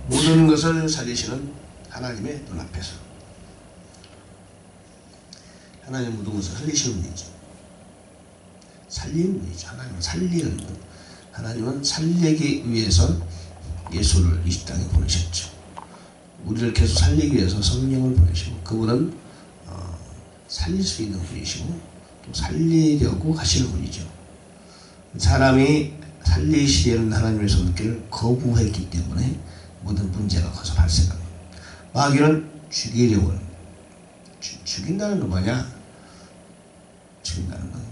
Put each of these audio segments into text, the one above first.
모든 것을 살리시는 하나님의 눈앞에서 하나님은 모든 것을 살리시는 분이죠. 살리는 분이죠. 하나님은 살리는 분. 하나님은 살리기 위해서 예수를 이 땅에 보내셨죠. 우리를 계속 살리기 위해서 성령을 보내시고, 그분은 살릴 수 있는 분이시고 또 살리려고 하시는 분이죠. 사람이 살리시려는 하나님의 손길을 거부했기 때문에 모든 문제가 거기서 발생합니다. 마귀는 죽이려고 죽인다는 건 뭐냐? 죽인다는 건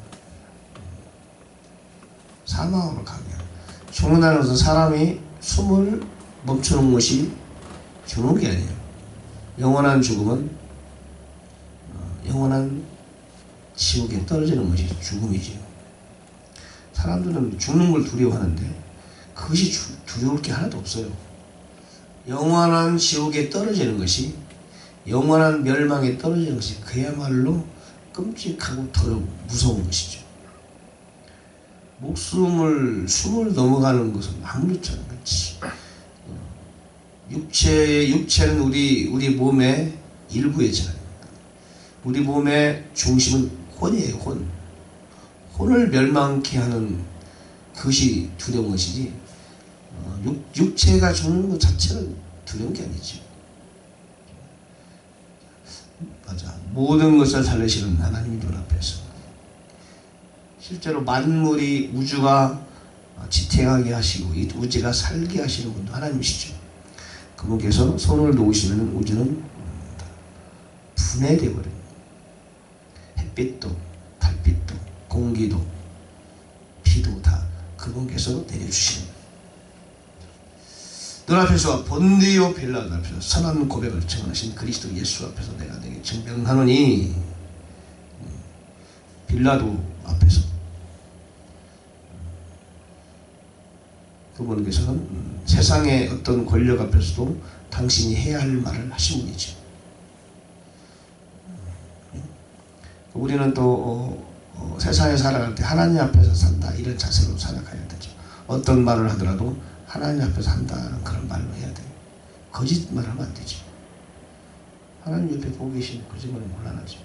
사망으로 가게. 죽는다는 것은 사람이 숨을 멈추는 것이 죽는 게 아니에요. 영원한 죽음은 영원한 지옥에 떨어지는 것이 죽음이지요. 사람들은 죽는 걸 두려워하는데 그것이 두려울 게 하나도 없어요. 영원한 지옥에 떨어지는 것이, 영원한 멸망에 떨어지는 것이 그야말로 끔찍하고 더럽고 무서운 것이죠. 숨을 넘어가는 것은 아무렇지 않은 것이. 육체는 우리 몸의 일부이잖아요. 우리 몸의 중심은 혼이에요. 혼을 멸망케 하는 그것이 두려운 것이지, 육체가 죽는 것 자체는 두려운 게 아니죠. 맞아. 모든 것을 살리시는 하나님 눈앞에서 실제로 만물이, 우주가 지탱하게 하시고 이 우주가 살게 하시는 분도 하나님이시죠. 그분께서 손을 놓으시면 우주는 분해되어 버립니다. 햇빛도 달빛도 공기도 비도 다 그분께서 내려주십니다. 눈앞에서 본디오 빌라도 앞에서 선한 고백을 청하신 그리스도 예수 앞에서 내가 내게 증명하노니, 빌라도 앞에서 그분께서는 세상의 어떤 권력 앞에서도 당신이 해야 할 말을 하신 분이죠. 우리는 또 세상에 살아갈 때 하나님 앞에서 산다 이런 자세로 살아가야 되죠. 어떤 말을 하더라도 하나님 앞에서 한다는 그런 말로 해야 돼요. 거짓말을 하면 안 되죠. 하나님 옆에 보고 계시면 거짓말을 곤란하죠.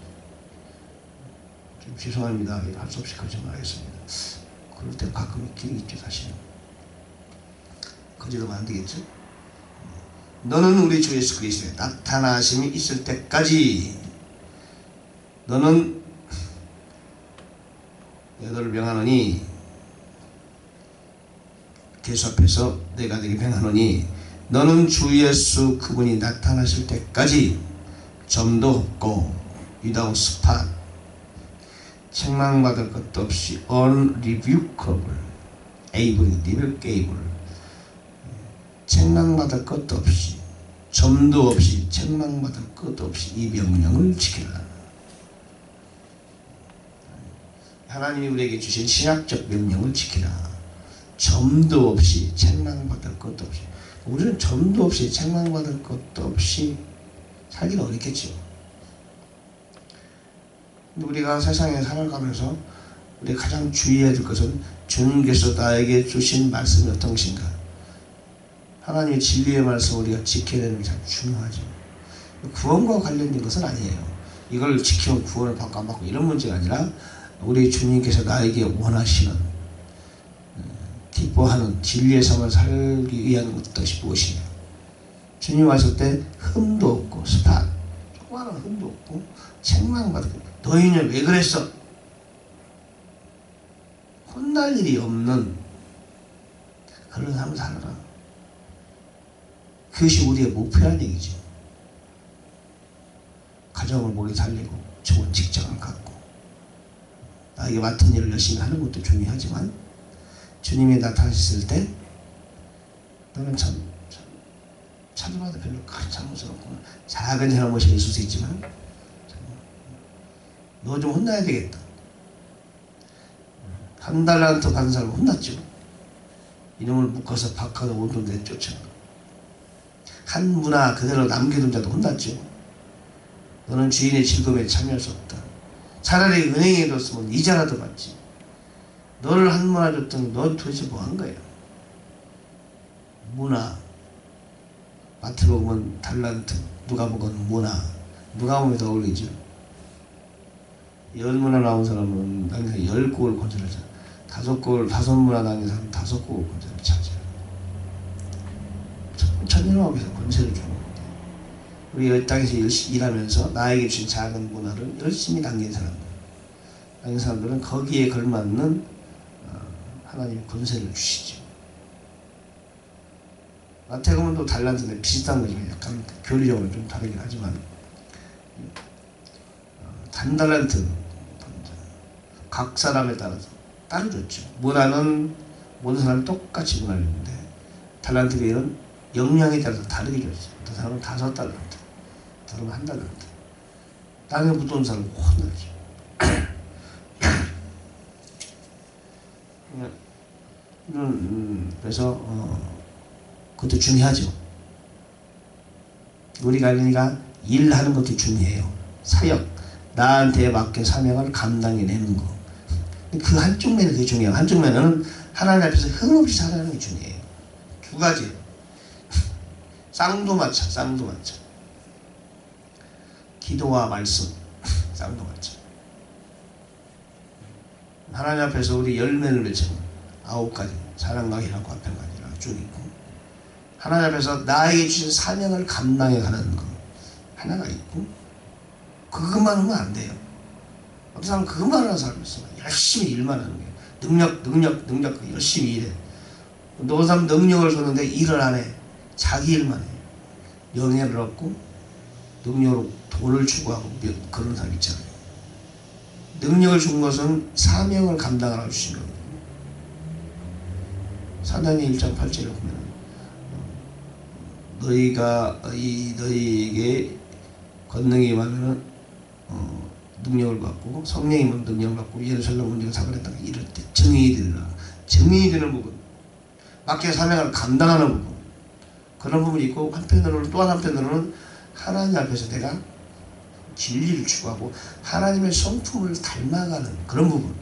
좀 죄송합니다. 할 수 없이 거짓말 하겠습니다. 그럴 때 가끔 있긴 있죠. 사실은 거짓말하면 안 되겠죠. 너는 우리 주 예수 그리스도의 나타나심이 있을 때까지 너는 너를 명하노니, 예수 앞에서 내가 네게 명하노니 너는 주 예수 그분이 나타나실 때까지 점도 없고 without spot, 책망받을 것도 없이 unrebukable, able, 책망받을 것도 없이, 점도 없이, 책망받을 것도 없이 이 명령을 지키라. 하나님이 우리에게 주신 신학적 명령을 지키라. 점도 없이, 책망받을 것도 없이. 우리는 점도 없이, 책망받을 것도 없이 살기는 어렵겠죠. 근데 우리가 세상에 살아가면서 우리가 가장 주의해야 될 것은 주님께서 나에게 주신 말씀이 어떤 것인가. 하나님의 진리의 말씀을 우리가 지켜야 되는 게 참 중요하죠. 구원과 관련된 것은 아니에요. 이걸 지키면 구원을 받고 안 받고 이런 문제가 아니라 우리 주님께서 나에게 원하시는, 기뻐하는 진리의 삶을 살기 위한 것이 무엇이냐. 주님 왔을 때 흠도 없고 스팟, 조그마한 흠도 없고 책망받고, 너희는 왜 그랬어? 혼날 일이 없는 그런 삶을 살아라. 그것이 우리의 목표라는 얘기죠. 가정을 모두 살리고 좋은 직장을 갖고 나에게 맡은 일을 열심히 하는 것도 중요하지만, 주님이 나타나셨을 때 너는 찾아봐도 별로 큰 잘못은 없고 작은 잘못이 있을 수 있지만 너 좀 혼나야 되겠다. 한 달란트 받은 사람은 혼났죠. 이놈을 묶어서 박하고 온돈 내쫓아. 한 문화 그대로 남겨둔 자도 혼났죠. 너는 주인의 즐거움에 참여할 수 없다. 차라리 은행에 뒀으면 이자라도 받지. 너를 한 문화 줬더니 넌 도대체 뭐 한 거야? 문화, 마태복음은 달란트, 누가복음은 문화, 누가복음에 더 어울리죠. 10문화 나온 사람은 당연히 10곡을 권전하죠. 5문화 나온 사람은 5곡을 권전을 차지해요. 천년왕국에서 권세를 주는 겁니다. 우리 이 땅에서 열심히 일하면서 나에게 주신 작은 문화를 열심히 남긴 사람들은 거기에 걸맞는 하나님의 권세를 주시죠. 마태복음도 달란트인데 비슷한 거죠. 약간 교리적으로 좀 다르긴 하지만 단달란트 각 사람에 따라서 따르죠. 문화는 모든 사람이 똑같이 문화를 있는데 달란트 교회는 역량에 따라서 다르게 줬어요. 어떤 사람은 5달란트, 어떤 사람은 1달란트. 땅에 묻어온 사람은 혼나죠. 그래서 그것도 중요하죠. 우리가 일하는 것도 중요해요. 사역, 나한테 맡긴 사명을 감당해내는 거. 그 한쪽 면이 되게 중요해요. 한쪽 면은 하나님 앞에서 흠없이 살아가는 게 중요해요. 2가지. 쌍도마차. 기도와 말씀, 쌍도마차. 하나님 앞에서 우리 열매를 맺는 9가지. 사랑과 희락과 평강이라 쭉 있고, 하나님 앞에서 나에게 주신 사명을 감당해가는 거 하나가 있고, 그것만 하면 안 돼요. 어떤 사람은 그것만 하는 사람이 있어요. 열심히 일만 하는 거예요. 능력 열심히 일해. 어떤 사람은 능력을 줬는데 일을 안 해. 자기 일만 해. 명예를 얻고 능력으로 돈을 추구하고 그런 사람 있잖아요. 능력을 준 것은 사명을 감당하라고 주신 거예요. 사도행전 1장 8절에 보면 너희에게 권능이 임하면 능력을 받고 성령이 임하면 능력을 받고 예루살렘 문제가 사발했다 이럴 때 증인이 되는 부분, 맡긴 사명을 감당하는 부분, 그런 부분이 있고, 또 한편으로는 하나님 앞에서 내가 진리를 추구하고 하나님의 성품을 닮아가는 그런 부분,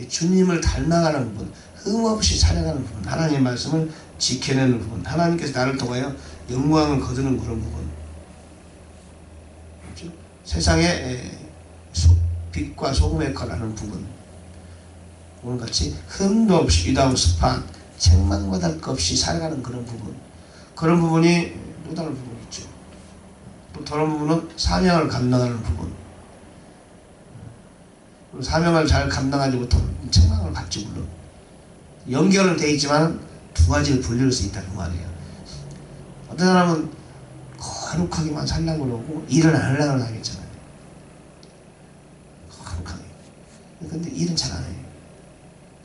주님을 닮아가는 부분, 흠없이 살아가는 부분, 하나님의 말씀을 지켜내는 부분, 하나님께서 나를 통하여 영광을 거두는 그런 부분, 그렇죠? 세상에 빛과 소금의 역할을 하는 부분, 오늘같이 흠도 없이 without spot, 책망받을 것 없이 살아가는 그런 부분, 그런 부분이 또 다른 부분이 있죠. 또 다른 부분은 사명을 감당하는 부분. 사명을 잘 감당하지 못하면 책망을 받지 물론. 연결은 되어 있지만 2가지로 분류할 수 있다는 말이에요. 어떤 사람은 거룩하게만 살려고 그러고 일을 안 하려고 하겠잖아요. 거룩하게. 근데 일은 잘 안 해요.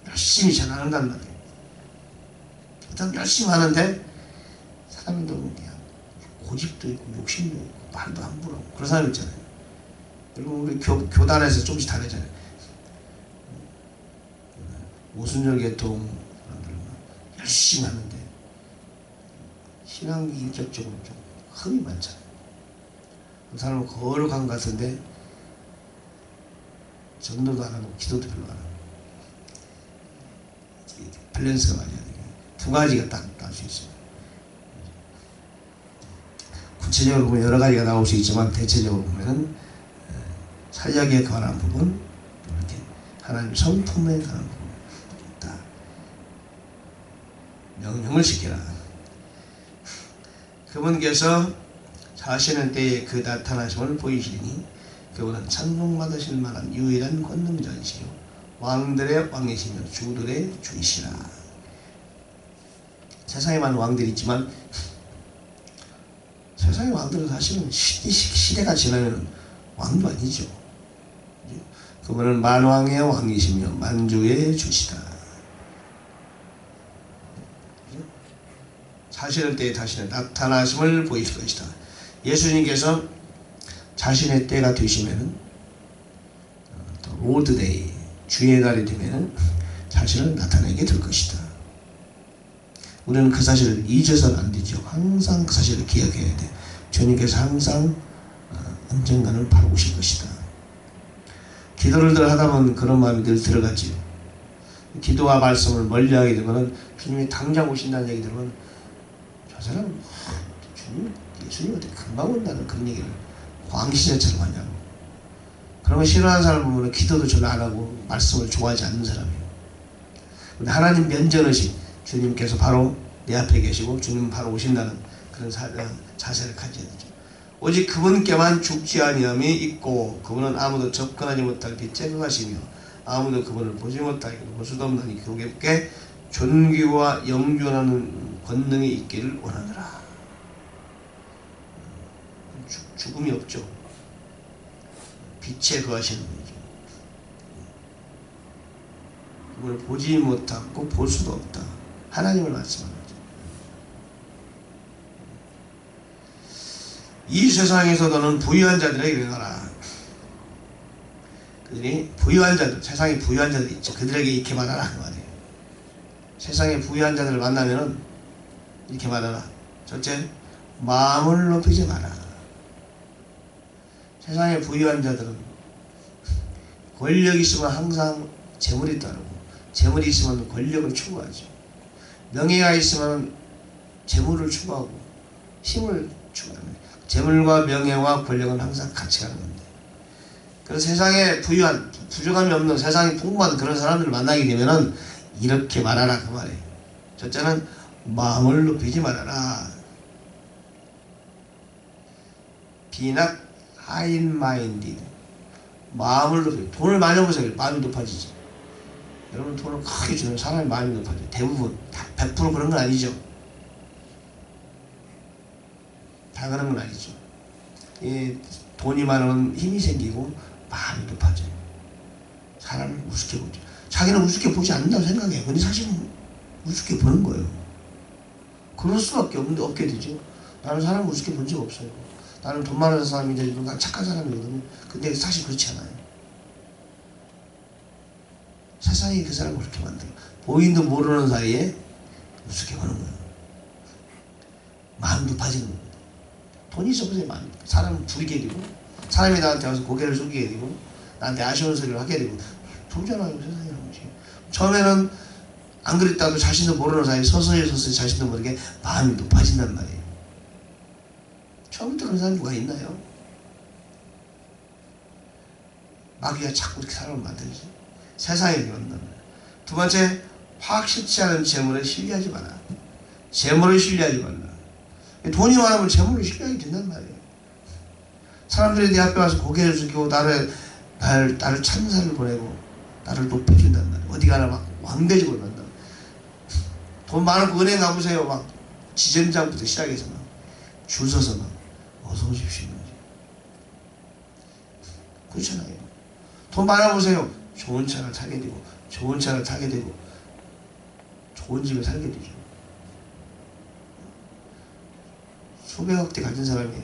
열심히 잘 안 한단 말이에요. 일단 열심히 하는데 사람이 너무 그냥 고집도 있고 욕심도 있고 말도 함부로 하고 그런 사람 있잖아요. 여러분 우리 교단에서 조금씩 다르잖아요. 오순절 계통 사람들은 열심히 하는데 신앙 인격적으로 좀 흠이 많잖아요. 그 사람은 거룩한 것 같은데 전도도 안 하고 기도도 별로 안 하고 밸런스가 맞아야 돼요. 2가지가 딱 나올 수 있어요. 구체적으로 보면 여러 가지가 나올 수 있지만 대체적으로 보면은 사역에 관한 부분, 이렇게 하나님 성품에 관한 부분 있다. 명령을 지켜라. 그분께서 자신의 때에 그 나타나심을 보이시리니 그분은 찬송받으실 만한 유일한 권능자이시요 왕들의 왕이시며 주들의 주이시라. 세상에 많은 왕들이 있지만 세상의 왕들은 사실은 시대가 지나면 왕도 아니죠. 그분은 만왕의 왕이시며 만주의 주시다. 자신의 때에 자신의 나타나심을 보이실 것이다. 예수님께서 자신의 때가 되시면은 로드데이 주의 날이 되면은 자신을 나타내게 될 것이다. 우리는 그 사실을 잊어서는 안 되죠. 항상 그 사실을 기억해야 돼. 주님께서 항상 언젠가는 바로 오실 것이다. 기도를 늘 하다 보면 그런 마음이 늘 들어가지요. 기도와 말씀을 멀리하게 되면 주님이 당장 오신다는 얘기 들으면 저 사람은 예수님한테 금방 온다는 그런 얘기를 광시자처럼 하냐고. 그러면 싫어하는 사람 보면 기도도 별로 안 하고 말씀을 좋아하지 않는 사람이에요. 근데 하나님 면전의식, 주님께서 바로 내 앞에 계시고 주님 바로 오신다는 그런 자세를 가져야 되죠. 오직 그분께만 죽지 아니함이 있고 그분은 아무도 접근하지 못할 빛에 거하시며 아무도 그분을 보지 못하게 볼 수도 없나니 그분께 존귀와 영존하는 권능이 있기를 원하노라. 죽음이 없죠. 빛에 거하시는 분이죠. 그분을 보지 못하고 볼 수도 없다. 하나님을 말씀하는 거죠. 이 세상에서 너는 부유한 자들에게 일어나라. 그들이 부유한 자들, 세상에 부유한 자들이 있죠. 그들에게 이렇게 말하라 그 말이에요. 세상에 부유한 자들을 만나면은 이렇게 말하라. 첫째, 마음을 높이지 마라. 세상에 부유한 자들은 권력이 있으면 항상 재물이 따르고 재물이 있으면 권력을 추구하죠. 명예가 있으면 재물을 추구하고 힘을 추구하는, 재물과 명예와 권력은 항상 같이 가는 건데, 그래서 세상에 부유한, 부족함이 없는, 세상이 풍부한 그런 사람들을 만나게 되면은 이렇게 말하라 그 말이에요. 첫째는 마음을 높이지 말아라. Be not high-minded. 마음을 높이, 돈을 많이 벌어서 마음이 높아지지. 여러분 돈을 크게 주면 사람이 마음이 높아져요. 대부분 다 100% 그런 건 아니죠. 다 그런 건 아니죠. 돈이 많으면 힘이 생기고 마음이 높아져요. 사람을 우습게 보죠. 자기는 우습게 보지 않는다고 생각해요. 근데 사실은 우습게 보는 거예요. 그럴 수밖에 없게 되죠. 나는 사람을 우습게 본 적 없어요. 나는 돈 많은 사람인데 난 착한 사람이거든요. 근데 사실 그렇지 않아요. 세상이 그 사람을 그렇게 만들어. 보이도 모르는 사이에 우습게 보는 거예요. 마음 높아지는 겁니다. 돈이 있어보세요. 사람을 부리게 되고, 사람이 나한테 와서 고개를 숙이게 되고, 나한테 아쉬운 소리를 하게 되고, 좋잖아요. 세상이라는 것이. 처음에는 안 그랬다도 자신도 모르는 사이에 서서히 자신도 모르게 마음이 높아진단 말이에요. 처음부터 그런 사람이 누가 있나요? 마귀가 자꾸 이렇게 사람을 만들지. 세상에 그런다. 두 번째, 확실치 않은 재물에 신뢰하지 마라. 재물을 신뢰하지 말라. 돈이 많으면 재물을 신뢰하게 된단 말이에요. 사람들이 내 앞에 와서 고개를 숙이고 나를 찬사를 보내고 나를 높여준단 말이에요. 어디 가나 막 왕대접을 받는다. 돈 많고 은행 가보세요. 막 지점장부터 시작해서 막 줄 서서 막 어서 오십시오. 그렇잖아요. 돈 많아보세요. 좋은 차를 타게 되고 좋은 차를 타게 되고 좋은 집에 살게 되죠. 수백억대 가진 사람이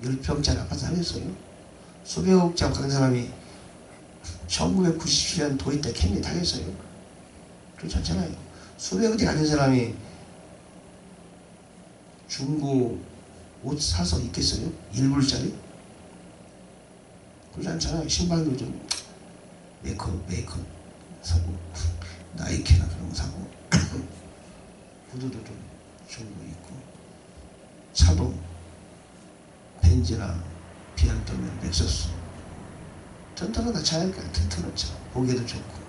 10평짜리 아파트 사겠어요? 수백억짜리 가진 사람이 1997년 도입대 캠리 타겠어요? 그렇지 않잖아요. 수백억대 가진 사람이 중고 옷 사서 입겠어요? 1불짜리? 그렇지 않잖아요. 신발도 좀 메이커 사고 나이키나 그런 거 사고 구두도 좀 좋은 거 입고 차도 벤츠나 비안도면 렉서스 튼튼하다 차니까 튼튼한 차 보기에도 좋고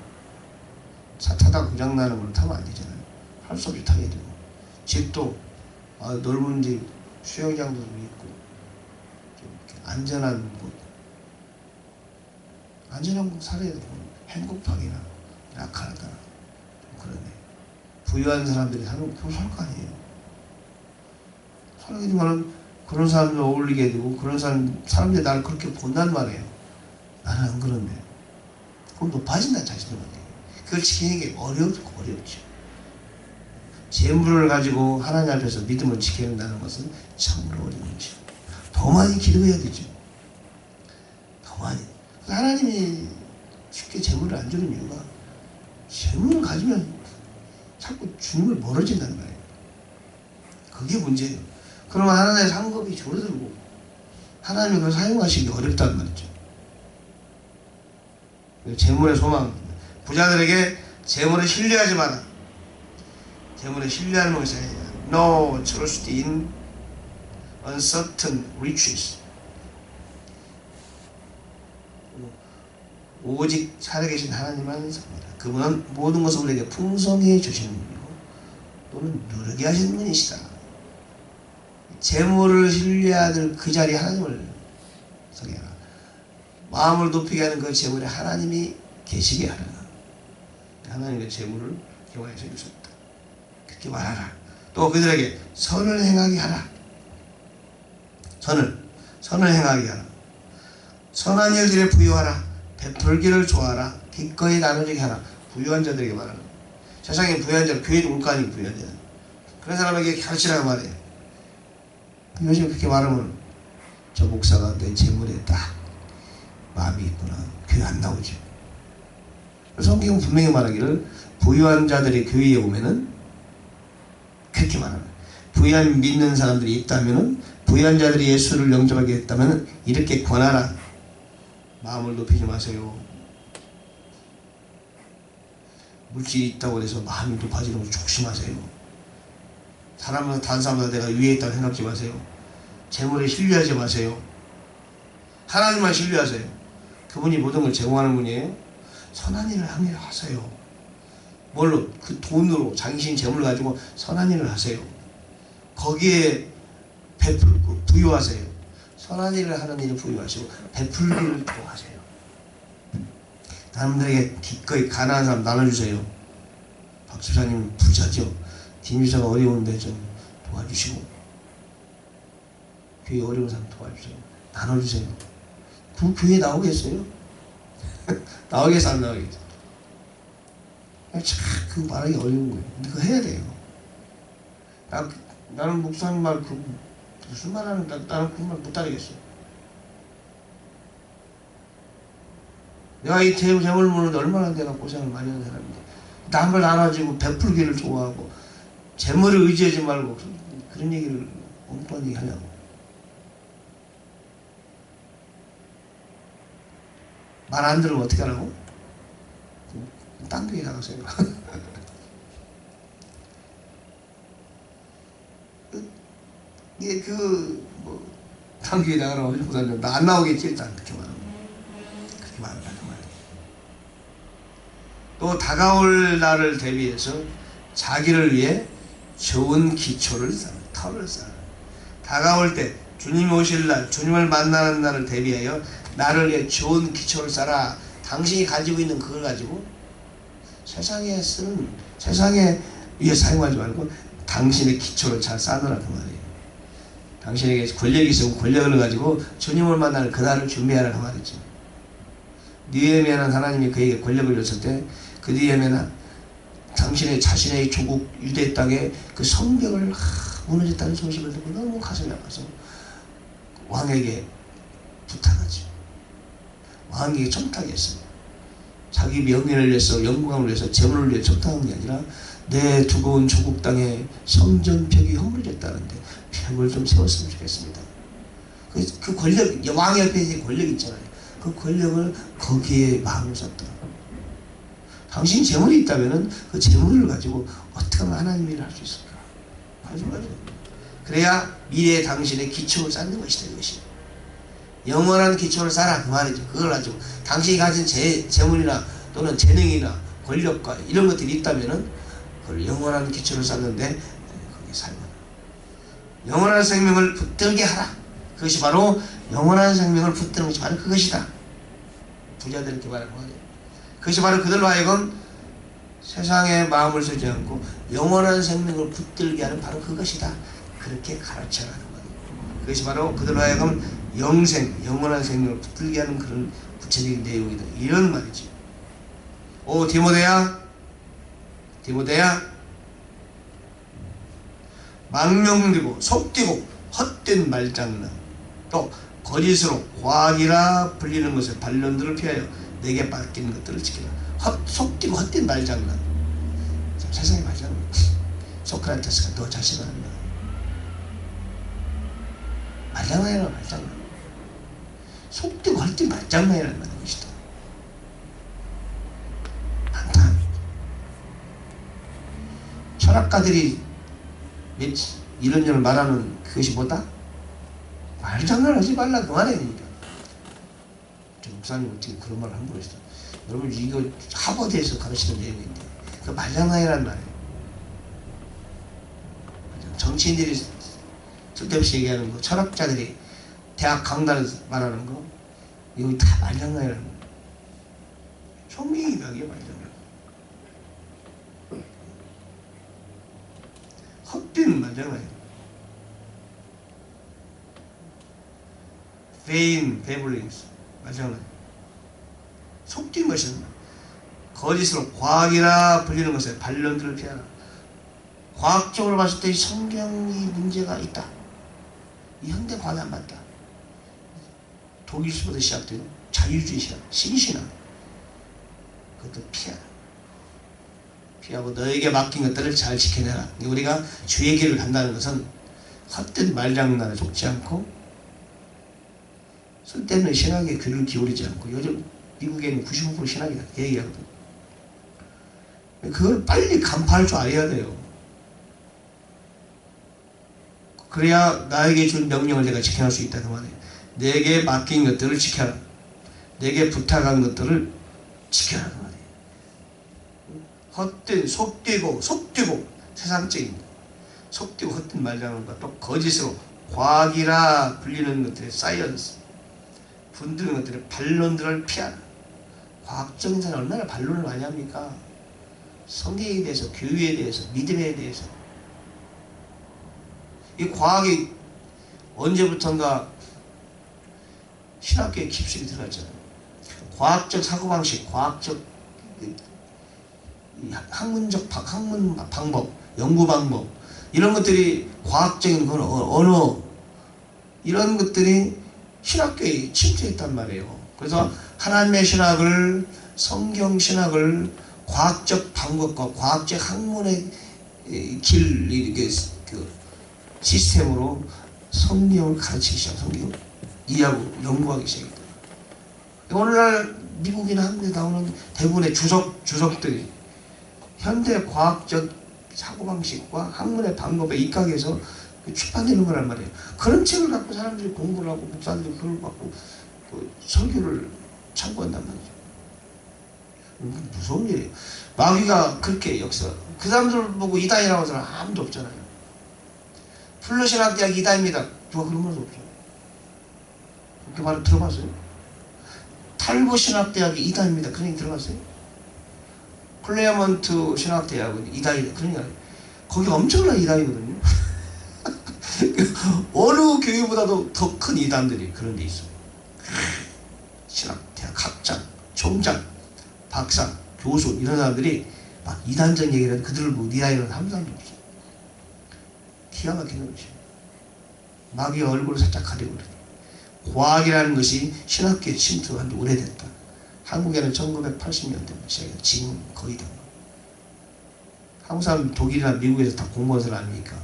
차 타다 고장나는 걸 타면 안 되잖아요. 할 수 없이 타게 되고 집도 넓은 집 수영장도 좀 있고 좀 안전한 곳 안전한 곳 살아야 되고 행복방이나 라카나다 좀 그러네. 부유한 사람들이 사는 거 살 거 아니에요. 살게 되면 그런 사람들 어울리게 되고 그런 사람들이 나를 그렇게 본단 말이에요. 나는 안 그런데 그럼 높아진다 자신들한테. 그걸 지키는 게 어렵죠. 재물을 가지고 하나님 앞에서 믿음을 지켜야 한다는 것은 참으로 어려운 것이죠. 더 많이 기도해야 되죠. 더 많이. 하나님이 쉽게 재물을 안 주는 이유가 재물을 가지면 자꾸 주님을 멀어진다는 거예요. 그게 문제예요. 그러면 하나님의 상급이 줄어들고 하나님이 그걸 사용하시기 어렵다는 말이죠. 재물의 소망. 부자들에게 재물을 신뢰하지 마라. 재물에 신뢰하는 것이 아니라 no trust in uncertain riches. 오직 살아계신 하나님만 삽니다. 그분은 모든 것을 우리에게 풍성히 주시는 분이고 또는 누르게 하시는 분이시다. 재물을 신뢰하는 그 자리에 하나님을 서게 하라. 마음을 높이게 하는 그 재물에 하나님이 계시게 하라. 하나님의 재물을 경화해서 주셨다. 그렇게 말하라. 또 그들에게 선을 행하게 하라. 선을 행하게 하라. 선한 일들에 부여하라. 베풀기를 좋아하라. 기꺼이 나눠주게 하라. 부유한 자들에게 말하라. 세상에 부유한 자, 교회도 올 거 아니에요. 부유한 자. 그런 사람에게 가르치라고 말해요. 요즘 그렇게 말하면 저 목사가 내 재물에 딱 마음이 있구나. 교회 안 나오죠. 성경은 분명히 말하기를 부유한 자들이 교회에 오면은 그렇게 말합니다. 부유한 믿는 사람들이 있다면은 부유한 자들이 예수를 영접하게 했다면은 이렇게 권하라. 마음을 높이지 마세요. 물질이 있다고 해서 마음이 높아지는 걸 조심하세요. 사람은 다른 사람보다 내가 위에 있다고 생각하지 마세요. 재물에 신뢰하지 마세요. 하나님만 신뢰하세요. 그분이 모든 걸 제공하는 분이에요. 선한 일을 하세요. 뭘로? 그 돈으로 당신 재물을 가지고 선한 일을 하세요. 거기에 베풀고 부유하세요. 선한 일을 하는 일을 부유하시고 베풀기를 좋아하세요. 사람들에게 기꺼이 가난한 사람 나눠주세요. 박 집사님 부자죠. 김 집사가 어려운데 좀 도와주시고 교회 어려운 사람 도와주세요. 나눠주세요. 그 교회 나오겠어요? 나오겠어 안 나오겠어? 참 그 말하기 어려운 거예요. 근데 그거 해야 돼요. 나는 목사님 말 무슨 말 하는 나는 그 말 못 따르겠어. 내가 이 재물 모으는데 얼마나 내가 고생을 많이 하는 사람인데 남을 나눠주고 베풀기를 좋아하고 재물을 의지하지 말고 그런 얘기를 엉뚱한 얘기 하냐고. 말 안 들으면 어떻게 하라고? 딴 교회 나가세요. 이게 딴 교회 나가라고 하지 나 안 나오겠지 일단 그렇게 말하면. 그렇게 말하면 그 말이에요. 또 다가올 날을 대비해서 자기를 위해 좋은 기초를 쌓아, 터를 쌓아. 다가올 때 주님이 오실 날, 주님을 만나는 날을 대비하여 나를 위해 좋은 기초를 쌓아. 당신이 가지고 있는 그걸 가지고 세상에 위해 사용하지 말고 당신의 기초를 잘 쌓느라 그 말이에요. 당신에게 권력이 있으면 권력을 가지고 주님을 만나는 그날을 준비하라 그 말이죠. 느헤미야는 하나님이 그에게 권력을 줬을 때 그 느헤미야는 당신의 자신의 조국 유대 땅에 그 성벽을 무너졌다는 소식을 듣고 너무 가슴이 아파서 왕에게 부탁하죠. 왕에게 청탁했어요. 자기 명예를 위해서 영광을 위해서 재물을 위해 청탁한 게 아니라 내 두고 온 조국 땅에 성전벽이 허물어졌다는데 벽을 좀 세웠으면 좋겠습니다. 그 권력, 왕 옆에 권력이 있잖아요. 그 권력을 거기에 마음을 쏟더라고요. 당신 재물이 있다면 그 재물을 가지고 어떻게 하면 하나님 일을 할 수 있을까? 하지 말아요. 그래야 미래의 당신의 기초를 쌓는 것이다 이것이. 영원한 기초를 쌓아 그 말이죠. 그걸 가지고 당신이 가진 재물이나 또는 재능이나 권력과 이런 것들이 있다면은 그걸 영원한 기초를 쌓는데 거기 살면 영원한 생명을 붙들게 하라. 그것이 바로 영원한 생명을 붙드는 것이 바로 그것이다. 부자들에게 말하는 거예요. 그것이 바로 그들로 하여금 세상에 마음을 쓰지 않고 영원한 생명을 붙들게 하는 바로 그것이다. 그렇게 가르쳐라는 거예요. 그것이 바로 그들로 하여금 영원한 생명을 붙들게 하는 그런 구체적인 내용이다. 이런 말이지. 오 디모데야 망령되고 속되고 헛된 말장난 또 거짓으로 과학이라 불리는 것을 반론들을 피하여 내게 맡기는 것들을 지키라. 속되고 헛된 말장난. 세상의 말장난. 소크라테스가 너 자신을 한다. 말장난이라 말장난. 속되고 헛된 말장난이라는 것이다. 많다. 철학가들이 이런 일 말하는 그것이 뭐다? 말장난하지 말라 그 말이니까. 저 목사님 어떻게 그런 말을 함부로 했어? 여러분 이거 하버드에서 가르치는 내용인데 그 말장난이란 말이에요. 정치인들이 쓸데없이 얘기하는 거, 철학자들이 대학 강단에서 말하는 거, 이거 다 말장난이라는 거예요. 성경이다 이게 말장난. 헛된 말장난이에요. vain babblings 말장난. 속된 것은 거짓으로 과학이라 불리는 것에 반론들을 피하라. 과학적으로 봤을 때 성경이 문제가 있다. 이 현대 과학이 안 맞다. 독일서부터 시작된 자유주의 신앙, 신신앙. 그것도 피하고 너에게 맡긴 것들을 잘 지켜내라. 우리가 주의 길을 간다는 것은 헛된 말장난에 속지 않고 쓸데없는 신학에 귀를 기울이지 않고, 요즘 미국에는 95% 신학이다 얘기하거든. 그걸 빨리 간파할 줄 알아야 돼요. 그래야 나에게 준 명령을 내가 지켜낼 수 있다 그 말이에요. 내게 맡긴 것들을 지켜라. 내게 부탁한 것들을 지켜라 그 말이에요. 헛된 속되고 세상적인 속되고 헛된 말장난과 또 거짓으로 과학이라 불리는 것들의 사이언스, 분들은 것들의 반론들을 피하라. 과학적인 사람 얼마나 반론을 많이 합니까? 성경에 대해서, 교회에 대해서, 믿음에 대해서. 이 과학이 언제부턴가 신학교에 깊숙이 들어갔잖아요. 과학적 사고방식, 과학적 학문 방법, 연구 방법, 이런 것들이 과학적인 언어, 이런 것들이 신학교에 침투했단 말이에요. 그래서 하나님의 신학을, 성경 신학을 과학적 방법과 과학적 학문의 길, 이렇게 그 시스템으로 성경을 가르치기 시작, 성경을 이해하고 연구하기 시작했다. 오늘날 미국이나 한국에 나오는 대부분의 주석들이 현대 과학적 사고방식과 학문의 방법에 입각해서 출판되는 거란 말이에요. 그런 책을 갖고 사람들이 공부를 하고 목사들이 그걸 갖고 그 설교를 참고한단 말이죠. 무서운 일이에요. 마귀가 그렇게 역사, 그 사람들 보고 이단이라고 하는 사람 아무도 없잖아요. 플러신학대학 이단입니다. 누가 그런 말도 없죠. 그렇게 말을 들어봤어요? 탈보 신학대학이 이단입니다. 그런 얘기 들어봤어요? 클레어먼트 신학대학은 이단이다. 그런 얘기 거기 엄청난 이단이거든요. 어느 교회보다도 더 큰 이단들이 그런 데 있어요. 신학대학 학장, 총장, 박사, 교수 이런 사람들이 막 이단적 얘기를 해도 그들을 뭐 이단이라는 한 사람도 없어요. 기가 막히는 것이에요. 마귀가 얼굴을 살짝 가리고 그러니. 과학이라는 것이 신학교에 침투한 지 오래됐다. 한국에는 1980년대 시작해서 지금 거의 다. 한국 사람 독일이나 미국에서 다 공부한 사람 아닙니까?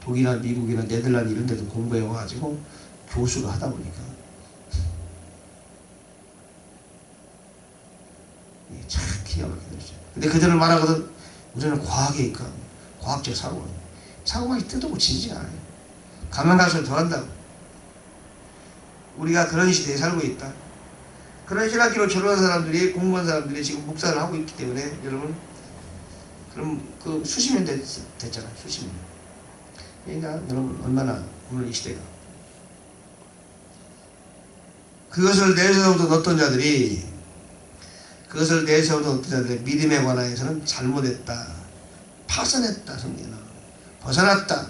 독일이나 미국이나 네덜란드 이런 데도 공부해 와가지고 교수가 하다 보니까 참 기가 막히는 거죠. 근데 그들은 말하거든, 우리는 과학에 있고 과학적 사고방식 뜯어고 지지가 않아요. 가면 갈수록 더 한다고. 우리가 그런 시대에 살고 있다. 그런 신학기로 졸업한 사람들이, 공부한 사람들이 지금 목사를 하고 있기 때문에 여러분, 그럼 그 수십 년 됐잖아요. 수십 년. 그러니까 여러분 얼마나 오늘 이 시대가 그것을 내세우던 어떤 자들이 믿음에 관하여서는 잘못했다, 파선했다, 성경은 벗어났다.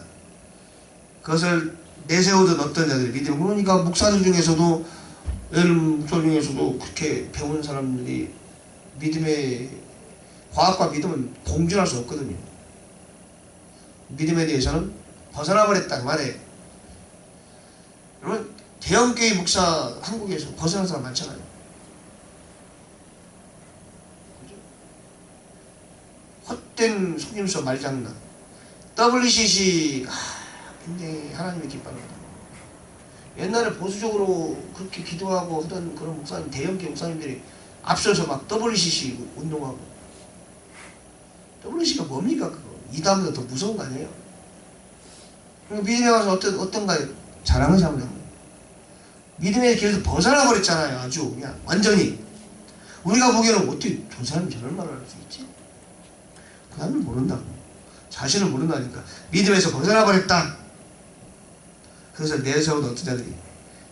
그것을 내세우던 어떤 자들이 믿음, 그러니까 목사들 중에서도, 목사 중에서도 그렇게 배운 사람들이 믿음의, 과학과 믿음은 공존할 수 없거든요. 믿음에 대해서는 벗어나 버렸다 그 말이에요. 여러분 대형교회 목사 한국에서 벗어난 사람 많잖아요. 그죠? 헛된 속임수 말장난. WCC 굉장히 하나님의 기뻐합니다. 옛날에 보수적으로 그렇게 기도하고 하던 그런 목사님, 대형교회 목사님들이 앞서서 막 WCC 운동하고. WCC가 뭡니까 그거? 이단보다 더 무서운 거 아니에요? 믿음에 와서 어떤가요? 자랑을 잡는 거예요. 믿음의 길에서 벗어나 버렸잖아요. 아주 그냥 완전히. 우리가 보기에는 어떻게 저 사람이 저런 말을 할 수 있지? 그 사람을 모른다고. 자신을 모른다니까. 믿음에서 벗어나 버렸다. 그래서 내세우는 어떤 자들이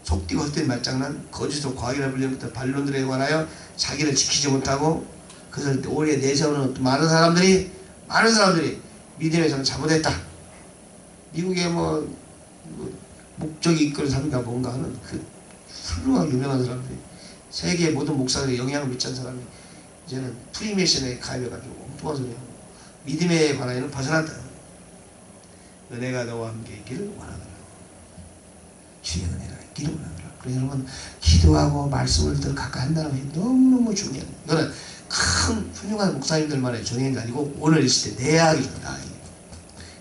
속되고 헛된 말장난, 거짓으로 과학이라 불리는 것들 반론들에 관하여 자기를 지키지 못하고, 그래서 오래 내세우는 많은 사람들이 믿음에서는 잘못했다. 미국에 뭐 목적이 이끌어 산가 뭔가 하는 그 훌륭한 유명한 사람들이, 세계 모든 목사들의 영향을 미친 사람이 이제는 프리메이션에 가입해가지고 엉뚱한 소리 하고 믿음에 관하여는 벗어났다. 은혜가 너와 함께 있기를 원하노라. 주의 은혜가 있기를 원하노라. 그래서 여러분, 기도하고 말씀을 더 가까이 한다는 것이 너무너무 중요해요. 이거는 큰 훌륭한 목사님들만의 전형이 아니고 오늘 있을 때 내야하기 좋다.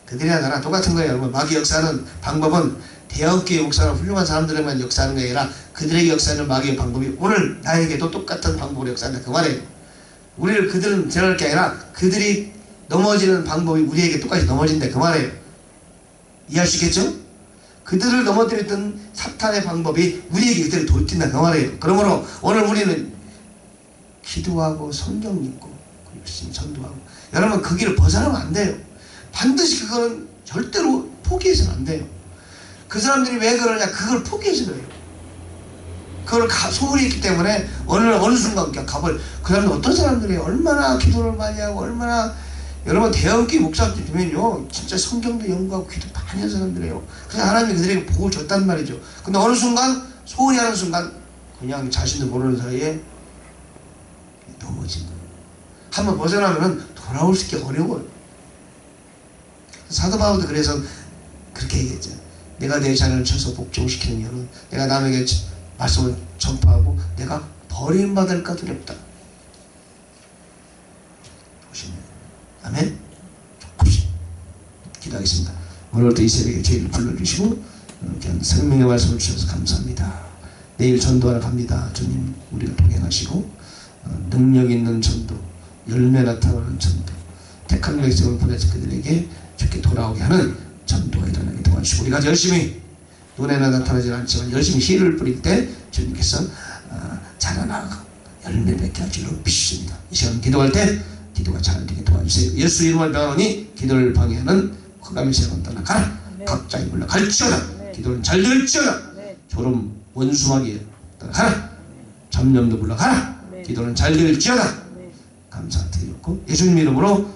그들이나 나나 똑같은 거예요. 여러분, 마귀 역사는 방법은 대형교회 목사나 훌륭한 사람들에만 역사하는 게 아니라 그들에게 역사하는 마귀의 방법이 오늘 나에게도 똑같은 방법으로 역사한다. 그 말이에요. 우리를 그들은 지나갈 게 아니라 그들이 넘어지는 방법이 우리에게 똑같이 넘어진다. 그 말이에요. 이해할 수 있겠죠? 그들을 넘어뜨렸던 사탄의 방법이 우리에게 그들을 돌진다. 그 말이에요. 그러므로 오늘 우리는 기도하고 성경 읽고 열심히 전도하고, 여러분 그 길을 벗어나면 안 돼요. 반드시 그거는 절대로 포기해서는 안 돼요. 그 사람들이 왜 그러냐? 그걸 포기해서 그래요. 그걸 소홀히 했기 때문에 어느 순간 그냥 가버려. 그 사람들 어떤 사람들이에요? 얼마나 기도를 많이 하고, 얼마나, 여러분 대형교회 목사들 보면요 진짜 성경도 연구하고 기도 많이 하는 사람들이에요. 그래서 하나님이 그들에게 복을 줬단 말이죠. 근데 어느 순간 소홀히 하는 순간 그냥 자신도 모르는 사이에 넘어진 거예요. 한번 벗어나면 돌아올 수 있기 어려워요. 사도 바울도 그래서 그렇게 얘기했죠. 내가 내 자녀를 쳐서 복종시키는 이유는 내가 남에게 말씀을 전파하고 내가 버림받을까 두렵다. 보시면 아멘. 좋고시 기도하겠습니다. 오늘부터 이 새벽에 저희를 불러주시고 생명의 말씀을 주셔서 감사합니다. 내일 전도하러 갑니다. 주님 우리를 동행하시고 능력 있는 전도, 열매 나타나는 전도, 택한 백성을 보내서 그들에게 좋게 돌아오게 하는 전도가 일어나게 도와주시고, 우리가 열심히 눈에는 나타나지 않지만 열심히 씨를 뿌릴 때 주님께서 자라나가 열매 맺게 할 줄로 믿습니다. 이 시간 기도할 때 기도가 잘 되게 도와주세요. 예수 이름을 명하노니 기도를 방해하는 흑암의 세력은 떠나가라. 각자 입을라 갈지어다. 기도는 잘 될지어다. 졸음 원수마귀에 떠나가라. 잡념도 물러가라. 기도는 잘 될지어다. 감사드리고 예수님 이름으로